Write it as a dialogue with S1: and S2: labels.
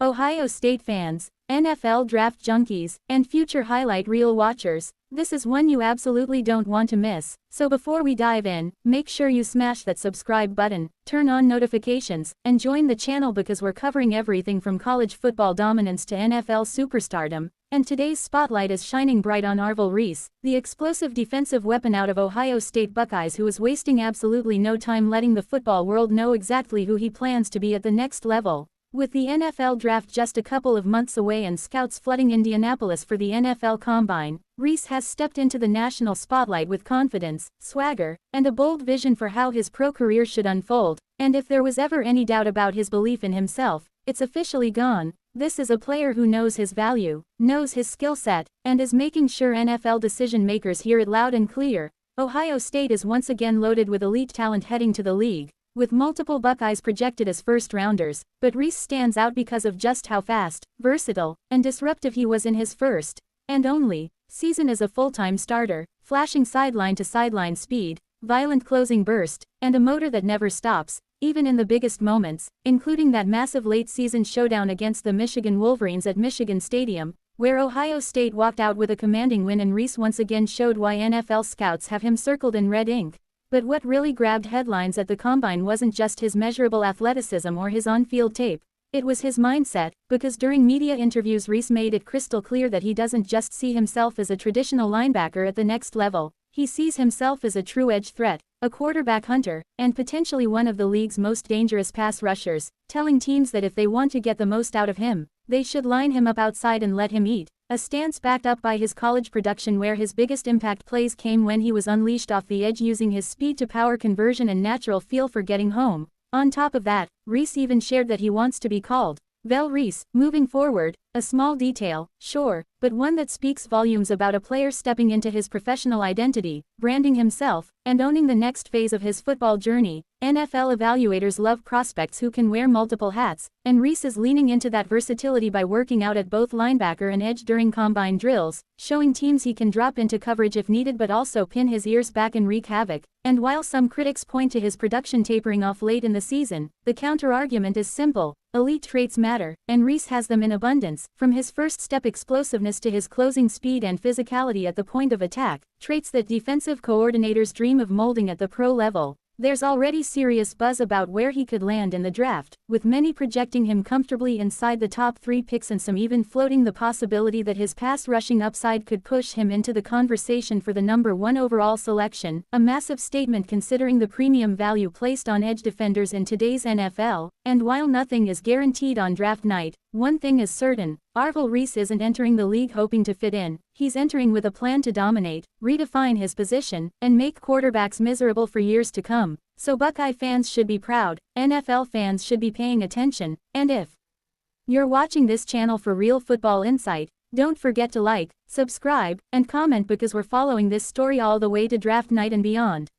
S1: Ohio State fans, NFL draft junkies, and future highlight reel watchers, this is one you absolutely don't want to miss. So before we dive in, make sure you smash that subscribe button, turn on notifications, and join the channel because we're covering everything from college football dominance to NFL superstardom. And today's spotlight is shining bright on Arvell Reese, the explosive defensive weapon out of Ohio State Buckeyes who is wasting absolutely no time letting the football world know exactly who he plans to be at the next level. With the NFL draft just a couple of months away and scouts flooding Indianapolis for the NFL Combine, Reese has stepped into the national spotlight with confidence, swagger, and a bold vision for how his pro career should unfold. And if there was ever any doubt about his belief in himself, it's officially gone. This is a player who knows his value, knows his skill set, and is making sure NFL decision-makers hear it loud and clear. Ohio State is once again loaded with elite talent heading to the league, with multiple Buckeyes projected as first-rounders, but Reese stands out because of just how fast, versatile, and disruptive he was in his first, and only, season as a full-time starter, flashing sideline-to-sideline speed, violent closing burst, and a motor that never stops, even in the biggest moments, including that massive late-season showdown against the Michigan Wolverines at Michigan Stadium, where Ohio State walked out with a commanding win and Reese once again showed why NFL scouts have him circled in red ink. But what really grabbed headlines at the Combine wasn't just his measurable athleticism or his on-field tape. It was his mindset, because during media interviews Reese made it crystal clear that he doesn't just see himself as a traditional linebacker at the next level, he sees himself as a true edge threat, a quarterback hunter, and potentially one of the league's most dangerous pass rushers, telling teams that if they want to get the most out of him, they should line him up outside and let him eat. A stance backed up by his college production where his biggest impact plays came when he was unleashed off the edge using his speed-to-power conversion and natural feel for getting home. On top of that, Reese even shared that he wants to be called Arvell Reese, moving forward, a small detail, sure, but one that speaks volumes about a player stepping into his professional identity, branding himself, and owning the next phase of his football journey. NFL evaluators love prospects who can wear multiple hats, and Reese is leaning into that versatility by working out at both linebacker and edge during combine drills, showing teams he can drop into coverage if needed but also pin his ears back and wreak havoc. And while some critics point to his production tapering off late in the season, the counter-argument is simple. Elite traits matter, and Reese has them in abundance, from his first-step explosiveness to his closing speed and physicality at the point of attack, traits that defensive coordinators dream of molding at the pro level. There's already serious buzz about where he could land in the draft, with many projecting him comfortably inside the top 3 picks and some even floating the possibility that his pass-rushing upside could push him into the conversation for the #1 overall selection, a massive statement considering the premium value placed on edge defenders in today's NFL. And while nothing is guaranteed on draft night, one thing is certain: Arvell Reese isn't entering the league hoping to fit in. He's entering with a plan to dominate, redefine his position, and make quarterbacks miserable for years to come. So Buckeye fans should be proud, NFL fans should be paying attention, and if you're watching this channel for real football insight, don't forget to like, subscribe, and comment because we're following this story all the way to draft night and beyond.